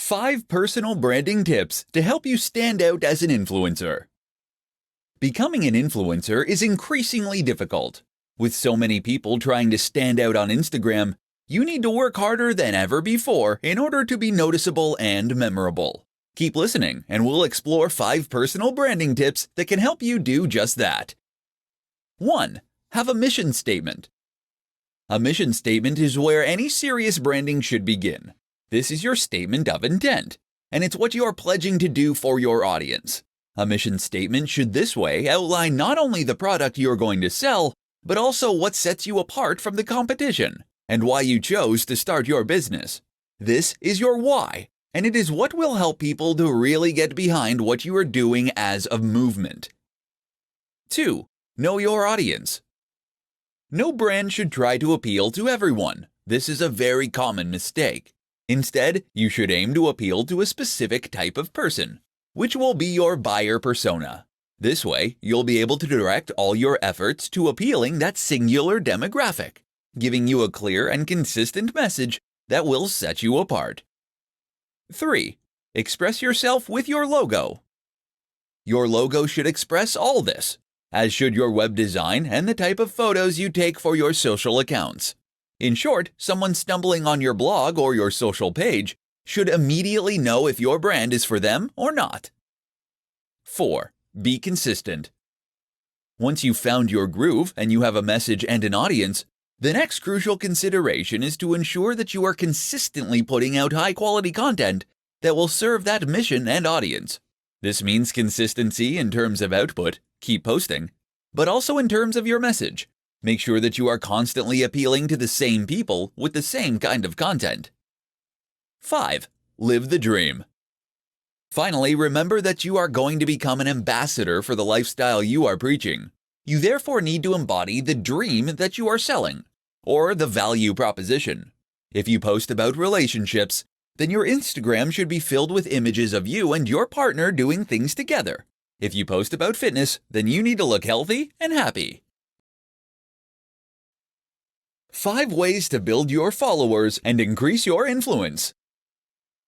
5 personal branding tips to help you stand out as an influencer. Becoming an influencer is increasingly difficult. With so many people trying to stand out on Instagram, you need to work harder than ever before in order to be noticeable and memorable. Keep listening, and we'll explore 5 personal branding tips that can help you do just that. 1. Have a mission statement. A mission statement is where any serious branding should begin. This is your statement of intent, and it's what you are pledging to do for your audience. A mission statement should this way outline not only the product you're going to sell, but also what sets you apart from the competition, and why you chose to start your business. This is your why, and it is what will help people to really get behind what you are doing as a movement. 2. Know your audience. No brand should try to appeal to everyone. This is a very common mistake. Instead, you should aim to appeal to a specific type of person, which will be your buyer persona. This way, you'll be able to direct all your efforts to appealing that singular demographic, giving you a clear and consistent message that will set you apart. 3. Express yourself with your logo. Your logo should express all this, as should your web design and the type of photos you take for your social accounts. In short, someone stumbling on your blog or your social page should immediately know if your brand is for them or not. 4. Be consistent. Once you've found your groove and you have a message and an audience, the next crucial consideration is to ensure that you are consistently putting out high-quality content that will serve that mission and audience. This means consistency in terms of output, keep posting, but also in terms of your message. Make sure that you are constantly appealing to the same people with the same kind of content. 5. Live the dream. Finally, remember that you are going to become an ambassador for the lifestyle you are preaching. You therefore need to embody the dream that you are selling, or the value proposition. If you post about relationships, then your Instagram should be filled with images of you and your partner doing things together. If you post about fitness, then you need to look healthy and happy. 5 ways to build your followers and increase your influence.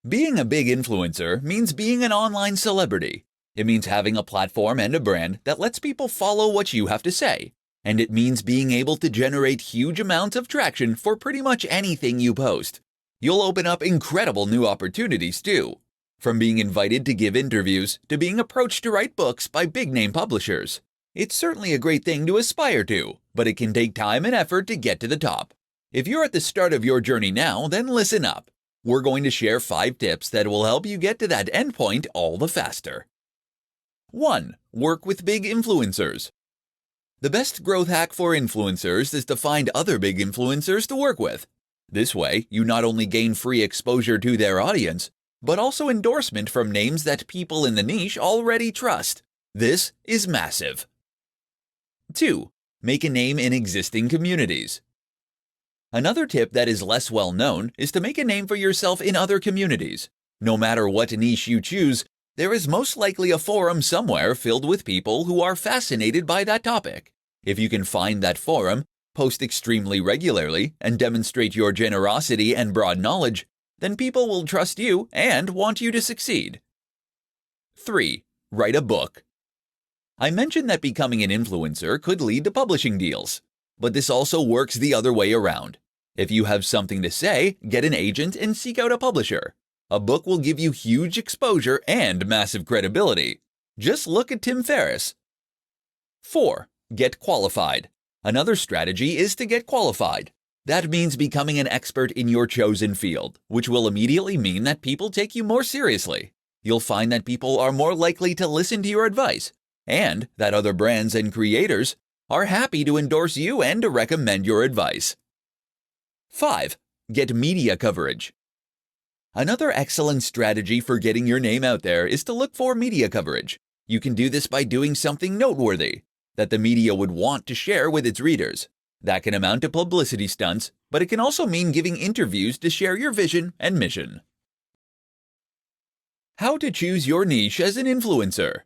Being a big influencer means being an online celebrity. It means having a platform and a brand that lets people follow what you have to say. And it means being able to generate huge amounts of traction for pretty much anything you post. You'll open up incredible new opportunities too. From being invited to give interviews to being approached to write books by big-name publishers. It's certainly a great thing to aspire to, but it can take time and effort to get to the top. If you're at the start of your journey now, then listen up. We're going to share 5 tips that will help you get to that endpoint all the faster. 1. Work with big influencers. The best growth hack for influencers is to find other big influencers to work with. This way, you not only gain free exposure to their audience, but also endorsement from names that people in the niche already trust. This is massive. 2. Make a name in existing communities. Another tip that is less well known is to make a name for yourself in other communities. No matter what niche you choose, there is most likely a forum somewhere filled with people who are fascinated by that topic. If you can find that forum, post extremely regularly, and demonstrate your generosity and broad knowledge, then people will trust you and want you to succeed. 3. Write a book. I mentioned that becoming an influencer could lead to publishing deals, but this also works the other way around. If you have something to say, get an agent and seek out a publisher. A book will give you huge exposure and massive credibility. Just look at Tim Ferriss. 4. Get qualified. Another strategy is to get qualified. That means becoming an expert in your chosen field, which will immediately mean that people take you more seriously. You'll find that people are more likely to listen to your advice, and that other brands and creators are happy to endorse you and to recommend your advice. 5. Get media coverage. Another excellent strategy for getting your name out there is to look for media coverage. You can do this by doing something noteworthy that the media would want to share with its readers. That can amount to publicity stunts, but it can also mean giving interviews to share your vision and mission. How to choose your niche as an influencer.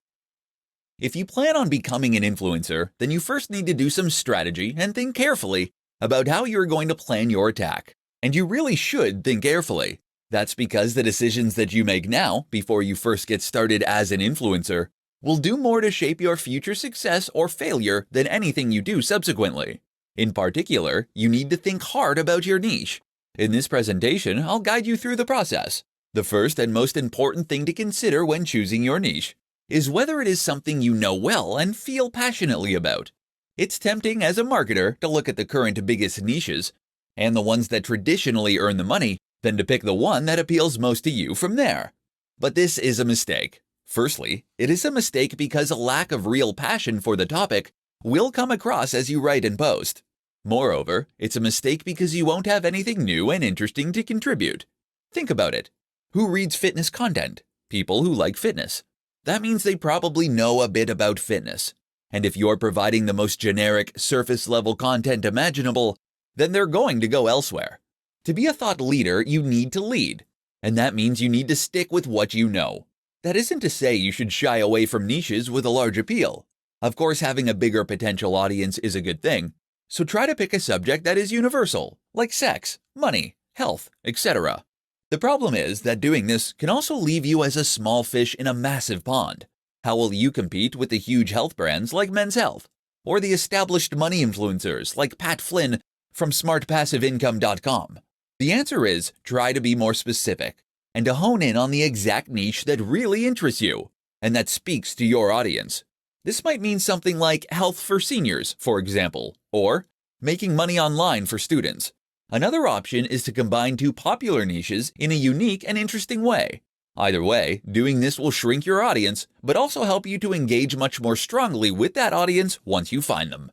If you plan on becoming an influencer, then you first need to do some strategy and think carefully about how you're going to plan your attack. And you really should think carefully. That's because the decisions that you make now, before you first get started as an influencer, will do more to shape your future success or failure than anything you do subsequently. In particular, you need to think hard about your niche. In this presentation, I'll guide you through the process. The first and most important thing to consider when choosing your niche is whether it is something you know well and feel passionately about. It's tempting as a marketer to look at the current biggest niches and the ones that traditionally earn the money, then to pick the one that appeals most to you from there. But this is a mistake. Firstly, it is a mistake because a lack of real passion for the topic will come across as you write and post. Moreover, it's a mistake because you won't have anything new and interesting to contribute. Think about it. Who reads fitness content? People who like fitness. That means they probably know a bit about fitness. And if you're providing the most generic, surface-level content imaginable, then they're going to go elsewhere. To be a thought leader, you need to lead. And that means you need to stick with what you know. That isn't to say you should shy away from niches with a large appeal. Of course, having a bigger potential audience is a good thing. So try to pick a subject that is universal, like sex, money, health, etc. The problem is that doing this can also leave you as a small fish in a massive pond. How will you compete with the huge health brands like Men's Health, or the established money influencers like Pat Flynn from smartpassiveincome.com? The answer is try to be more specific and to hone in on the exact niche that really interests you and that speaks to your audience. This might mean something like health for seniors, for example, or making money online for students. Another option is to combine two popular niches in a unique and interesting way. Either way, doing this will shrink your audience, but also help you to engage much more strongly with that audience once you find them.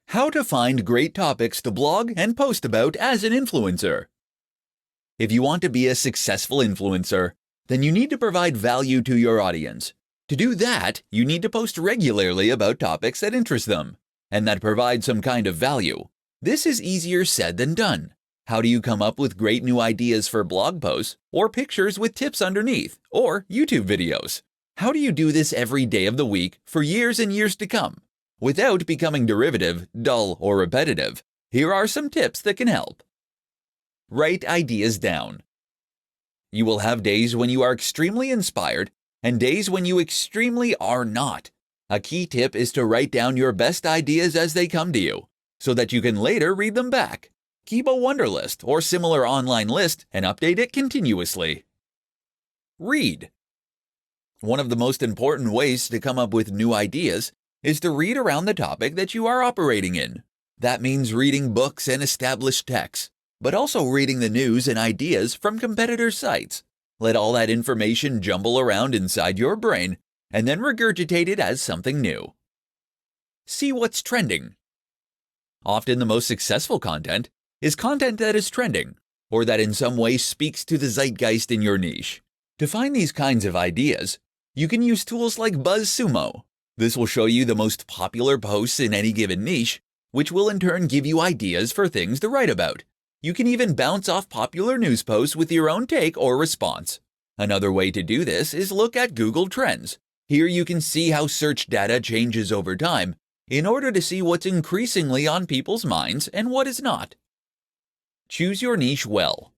How to find great topics to blog and post about as an influencer. If you want to be a successful influencer, then you need to provide value to your audience. To do that, you need to post regularly about topics that interest them and that provide some kind of value. This is easier said than done. How do you come up with great new ideas for blog posts or pictures with tips underneath or YouTube videos? How do you do this every day of the week for years and years to come without becoming derivative, dull, or repetitive? Here are some tips that can help. Write ideas down. You will have days when you are extremely inspired and days when you extremely are not. A key tip is to write down your best ideas as they come to you, so that you can later read them back. Keep a Wunderlist or similar online list and update it continuously. Read. One of the most important ways to come up with new ideas is to read around the topic that you are operating in. That means reading books and established texts, but also reading the news and ideas from competitor sites. Let all that information jumble around inside your brain and then regurgitate it as something new. See what's trending. Often the most successful content is content that is trending or that in some way speaks to the zeitgeist in your niche. To find these kinds of ideas, you can use tools like BuzzSumo. This will show you the most popular posts in any given niche, which will in turn give you ideas for things to write about. You can even bounce off popular news posts with your own take or response. Another way to do this is look at Google Trends. Here you can see how search data changes over time in order to see what's increasingly on people's minds and what is not. Choose your niche well.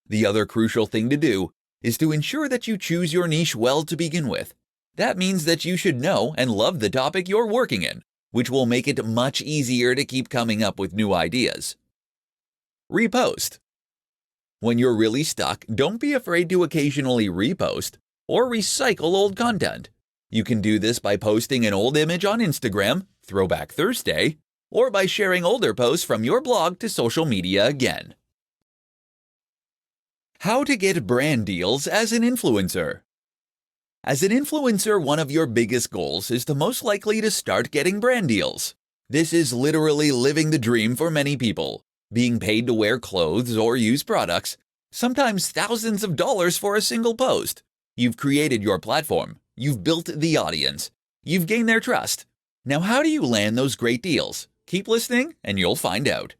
The other crucial thing to do is to ensure that you choose your niche well to begin with. That means that you should know and love the topic you're working in, which will make it much easier to keep coming up with new ideas. Repost. When you're really stuck, don't be afraid to occasionally repost or recycle old content. You can do this by posting an old image on Instagram, Throwback Thursday, or by sharing older posts from your blog to social media again. How to get brand deals as an influencer. As an influencer, one of your biggest goals is most likely to start getting brand deals. This is literally living the dream for many people. Being paid to wear clothes or use products, sometimes thousands of dollars for a single post. You've created your platform, you've built the audience, you've gained their trust. Now how do you land those great deals? Keep listening and you'll find out.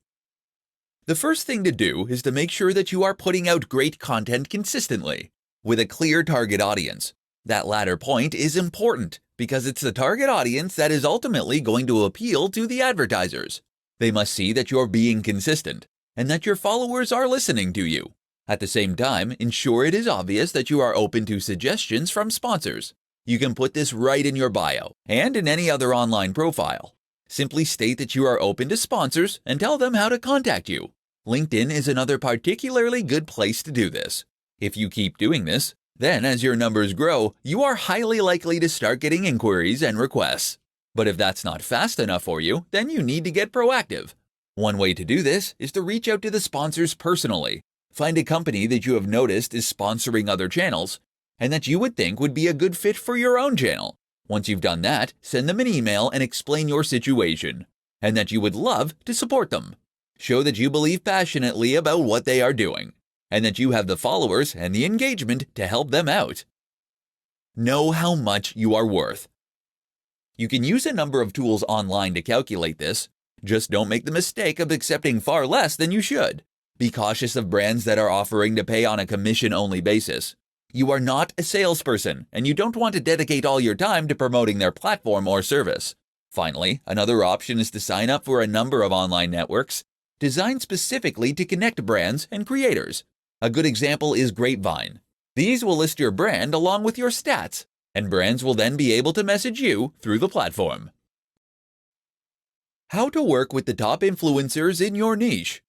The first thing to do is to make sure that you are putting out great content consistently, with a clear target audience. That latter point is important because it's the target audience that is ultimately going to appeal to the advertisers. They must see that you're being consistent and that your followers are listening to you. At the same time, ensure it is obvious that you are open to suggestions from sponsors. You can put this right in your bio and in any other online profile. Simply state that you are open to sponsors and tell them how to contact you. LinkedIn is another particularly good place to do this. If you keep doing this, then as your numbers grow, you are highly likely to start getting inquiries and requests. But if that's not fast enough for you, then you need to get proactive. One way to do this is to reach out to the sponsors personally. Find a company that you have noticed is sponsoring other channels and that you would think would be a good fit for your own channel. Once you've done that, send them an email and explain your situation and that you would love to support them. Show that you believe passionately about what they are doing and that you have the followers and the engagement to help them out. Know how much you are worth. You can use a number of tools online to calculate this. Just don't make the mistake of accepting far less than you should. Be cautious of brands that are offering to pay on a commission-only basis. You are not a salesperson, and you don't want to dedicate all your time to promoting their platform or service. Finally, another option is to sign up for a number of online networks designed specifically to connect brands and creators. A good example is Grapevine. These will list your brand along with your stats, and brands will then be able to message you through the platform. How to work with the top influencers in your niche.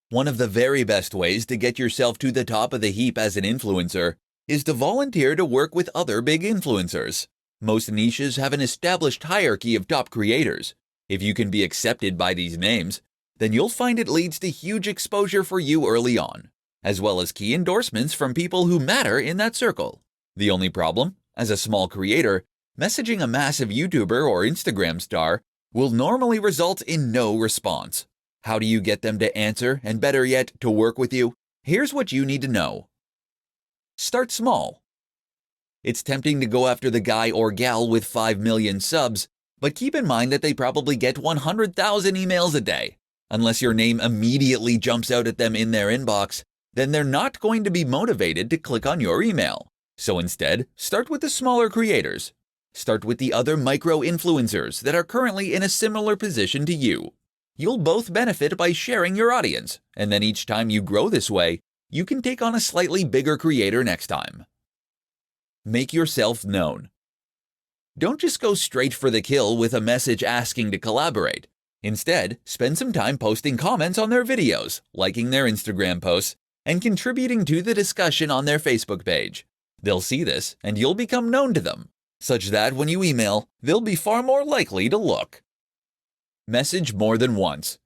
One of the very best ways to get yourself to the top of the heap as an influencer is to volunteer to work with other big influencers. Most niches have an established hierarchy of top creators. If you can be accepted by these names, then you'll find it leads to huge exposure for you early on, as well as key endorsements from people who matter in that circle. The only problem, as a small creator, messaging a massive YouTuber or Instagram star will normally result in no response. How do you get them to answer and, better yet, to work with you? Here's what you need to know. Start small. It's tempting to go after the guy or gal with 5 million subs, but keep in mind that they probably get 100,000 emails a day. Unless your name immediately jumps out at them in their inbox, then they're not going to be motivated to click on your email. So instead, start with the smaller creators. Start with the other micro-influencers that are currently in a similar position to you. You'll both benefit by sharing your audience, and then each time you grow this way, you can take on a slightly bigger creator next time. Make yourself known. Don't just go straight for the kill with a message asking to collaborate. Instead, spend some time posting comments on their videos, liking their Instagram posts, and contributing to the discussion on their Facebook page. They'll see this, and you'll become known to them, such that when you email, they'll be far more likely to look. Message more than once.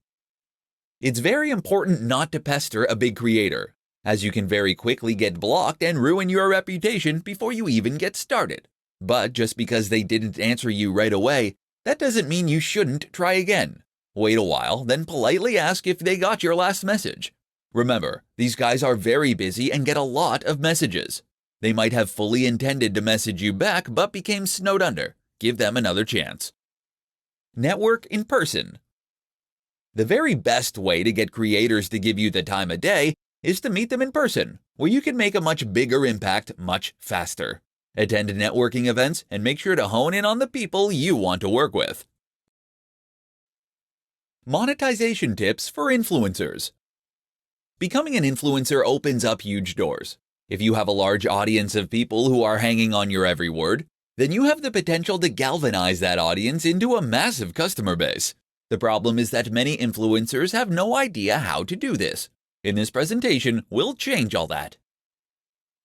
It's very important not to pester a big creator, as you can very quickly get blocked and ruin your reputation before you even get started. But just because they didn't answer you right away, that doesn't mean you shouldn't try again. Wait a while, then politely ask if they got your last message. Remember, these guys are very busy and get a lot of messages. They might have fully intended to message you back but became snowed under. Give them another chance. Network in person. The very best way to get creators to give you the time of day is to meet them in person, where you can make a much bigger impact much faster. Attend networking events and make sure to hone in on the people you want to work with. Monetization tips for influencers. Becoming an influencer opens up huge doors. If you have a large audience of people who are hanging on your every word, then you have the potential to galvanize that audience into a massive customer base. The problem is that many influencers have no idea how to do this. In this presentation, we'll change all that.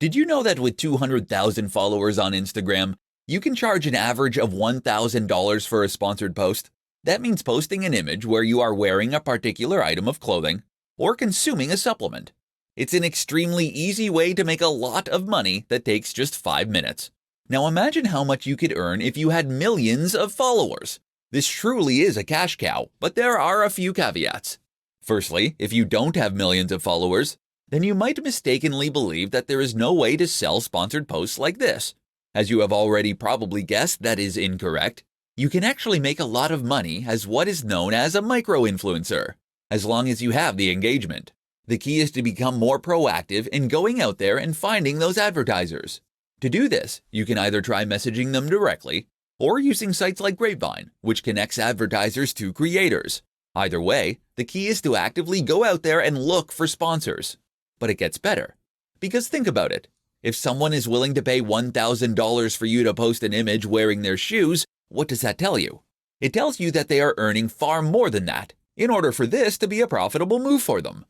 Did you know that with 200,000 followers on Instagram, you can charge an average of $1,000 for a sponsored post? That means posting an image where you are wearing a particular item of clothing or consuming a supplement. It's an extremely easy way to make a lot of money that takes just 5 minutes. Now imagine how much you could earn if you had millions of followers. This truly is a cash cow, but there are a few caveats. Firstly, if you don't have millions of followers, then you might mistakenly believe that there is no way to sell sponsored posts like this. As you have already probably guessed, that is incorrect. You can actually make a lot of money as what is known as a micro-influencer, as long as you have the engagement. The key is to become more proactive in going out there and finding those advertisers. To do this, you can either try messaging them directly or using sites like Grapevine, which connects advertisers to creators. Either way, the key is to actively go out there and look for sponsors. But it gets better. Because think about it. If someone is willing to pay $1,000 for you to post an image wearing their shoes, what does that tell you? It tells you that they are earning far more than that in order for this to be a profitable move for them.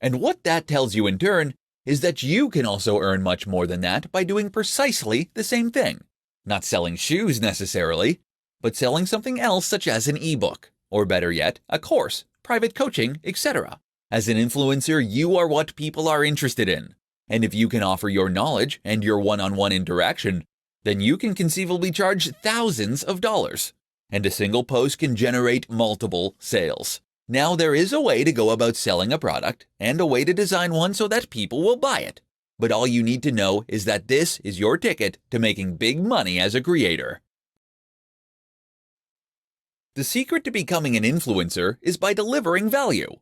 And what that tells you in turn is that you can also earn much more than that by doing precisely the same thing. Not selling shoes necessarily, but selling something else such as an ebook, or better yet, a course, private coaching, etc. As an influencer, you are what people are interested in. And if you can offer your knowledge and your one-on-one interaction, then you can conceivably charge thousands of dollars. And a single post can generate multiple sales. Now there is a way to go about selling a product and a way to design one so that people will buy it. But all you need to know is that this is your ticket to making big money as a creator. The secret to becoming an influencer is by delivering value.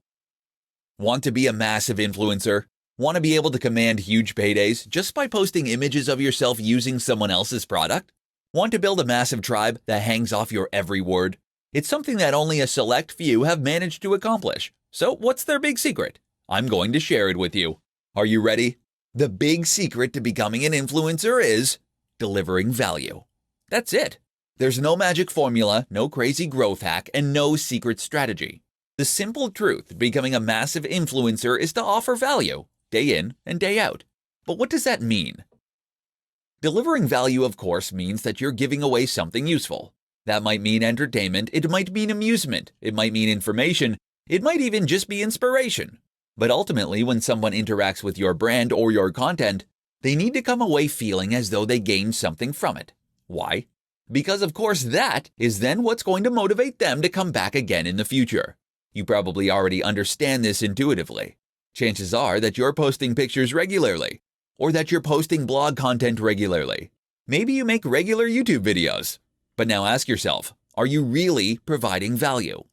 Want to be a massive influencer? Want to be able to command huge paydays just by posting images of yourself using someone else's product? Want to build a massive tribe that hangs off your every word? It's something that only a select few have managed to accomplish. So what's their big secret? I'm going to share it with you. Are you ready? The big secret to becoming an influencer is delivering value. That's it. There's no magic formula, no crazy growth hack, and no secret strategy. The simple truth becoming a massive influencer is to offer value, day in and day out. But what does that mean? Delivering value, of course, means that you're giving away something useful. That might mean entertainment, it might mean amusement, it might mean information, it might even just be inspiration. But ultimately, when someone interacts with your brand or your content, they need to come away feeling as though they gained something from it. Why? Because of course that is then what's going to motivate them to come back again in the future. You probably already understand this intuitively. Chances are that you're posting pictures regularly, or that you're posting blog content regularly. Maybe you make regular YouTube videos. But now ask yourself, are you really providing value?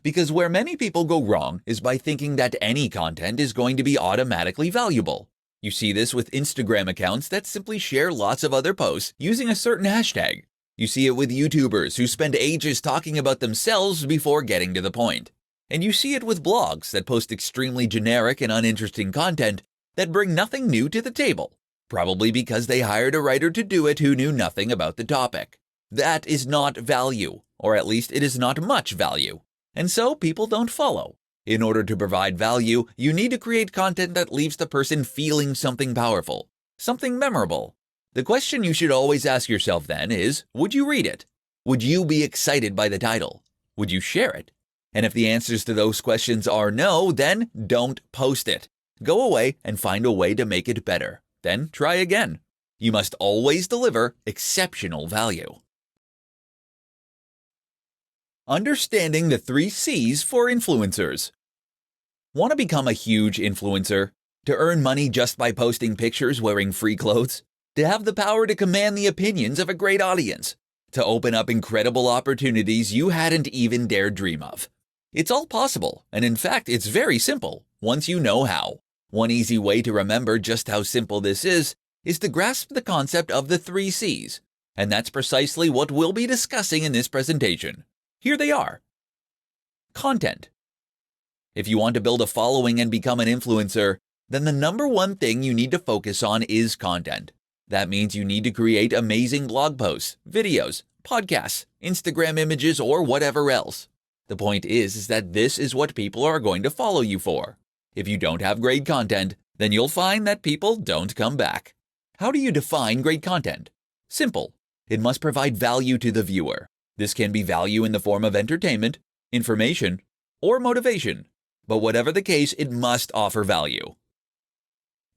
Because where many people go wrong is by thinking that any content is going to be automatically valuable. You see this with Instagram accounts that simply share lots of other posts using a certain hashtag. You see it with YouTubers who spend ages talking about themselves before getting to the point. And you see it with blogs that post extremely generic and uninteresting content that bring nothing new to the table, probably because they hired a writer to do it who knew nothing about the topic. That is not value, or at least it is not much value, and so people don't follow. In order to provide value, you need to create content that leaves the person feeling something powerful, something memorable. The question you should always ask yourself then is, would you read it? Would you be excited by the title? Would you share it? And if the answers to those questions are no, then don't post it. Go away and find a way to make it better. Then try again. You must always deliver exceptional value. Understanding the 3 C's for influencers. Want to become a huge influencer? To earn money just by posting pictures wearing free clothes? To have the power to command the opinions of a great audience? To open up incredible opportunities you hadn't even dared dream of? It's all possible, and in fact, it's very simple, once you know how. One easy way to remember just how simple this is to grasp the concept of the 3 C's, and that's precisely what we'll be discussing in this presentation. Here they are. Content. If you want to build a following and become an influencer, then the number one thing you need to focus on is content. That means you need to create amazing blog posts, videos, podcasts, Instagram images, or whatever else. The point is that this is what people are going to follow you for. If you don't have great content, then you'll find that people don't come back. How do you define great content? Simple. It must provide value to the viewer. This can be value in the form of entertainment, information, or motivation. But whatever the case, it must offer value.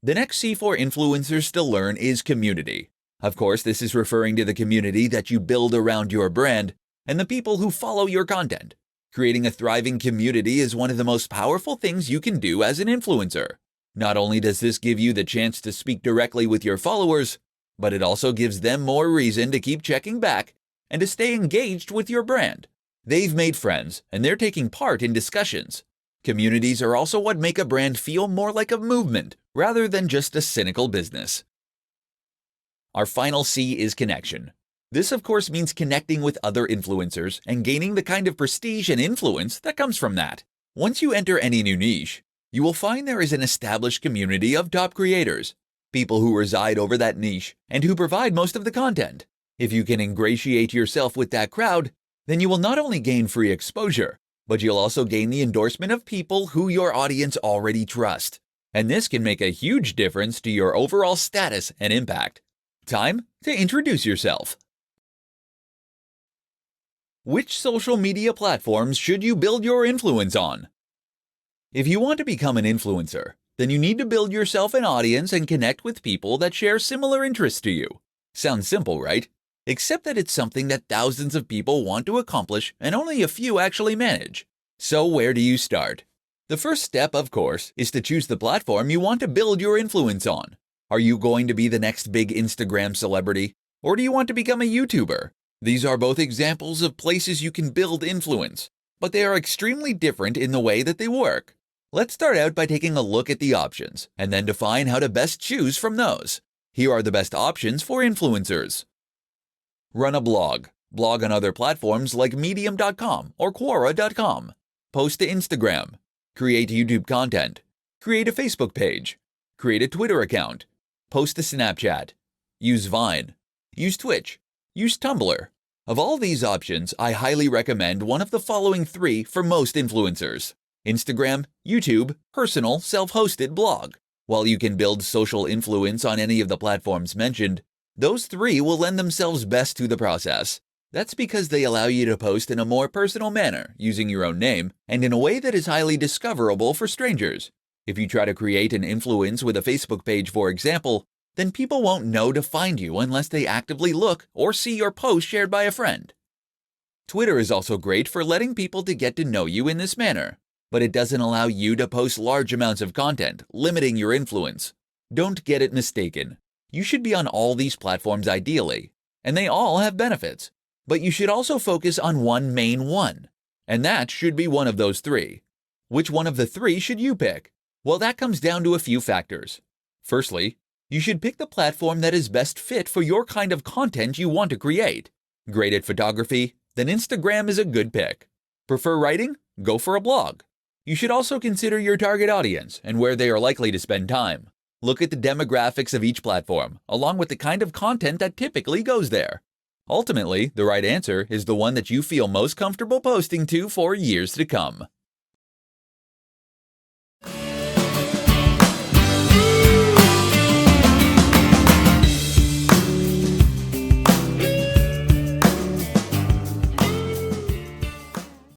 The next C for influencers to learn is community. Of course, this is referring to the community that you build around your brand and the people who follow your content. Creating a thriving community is one of the most powerful things you can do as an influencer. Not only does this give you the chance to speak directly with your followers, but it also gives them more reason to keep checking back and to stay engaged with your brand. They've made friends, and they're taking part in discussions. Communities are also what make a brand feel more like a movement rather than just a cynical business. Our final C is connection. This of course means connecting with other influencers and gaining the kind of prestige and influence that comes from that. Once you enter any new niche, you will find there is an established community of top creators, people who reside over that niche and who provide most of the content. If you can ingratiate yourself with that crowd, then you will not only gain free exposure, but you'll also gain the endorsement of people who your audience already trust. And this can make a huge difference to your overall status and impact. Time to introduce yourself. Which social media platforms should you build your influence on? If you want to become an influencer, then you need to build yourself an audience and connect with people that share similar interests to you. Sounds simple, right? Except that it's something that thousands of people want to accomplish and only a few actually manage. So where do you start? The first step, of course, is to choose the platform you want to build your influence on. Are you going to be the next big Instagram celebrity? Or do you want to become a YouTuber? These are both examples of places you can build influence, but they are extremely different in the way that they work. Let's start out by taking a look at the options, and then define how to best choose from those. Here are the best options for influencers. Run a blog. Blog on other platforms like medium.com or quora.com. Post to Instagram. Create YouTube content. Create a Facebook page. Create a Twitter account. Post to Snapchat. Use Vine. Use Twitch. Use Tumblr. Of all these options, I highly recommend one of the following 3 for most influencers: Instagram, YouTube, personal, self-hosted blog. While you can build social influence on any of the platforms mentioned, those 3 will lend themselves best to the process. That's because they allow you to post in a more personal manner, using your own name, and in a way that is highly discoverable for strangers. If you try to create an influence with a Facebook page, for example, then people won't know to find you unless they actively look or see your post shared by a friend. Twitter is also great for letting people to get to know you in this manner, but it doesn't allow you to post large amounts of content, limiting your influence. Don't get it mistaken. You should be on all these platforms ideally, and they all have benefits, but you should also focus on one main one, and that should be one of those 3. Which one of the 3 should you pick? Well, that comes down to a few factors. Firstly, you should pick the platform that is best fit for your kind of content you want to create. Great at photography? Then Instagram is a good pick. Prefer writing? Go for a blog. You should also consider your target audience and where they are likely to spend time. Look at the demographics of each platform, along with the kind of content that typically goes there. Ultimately, the right answer is the one that you feel most comfortable posting to for years to come.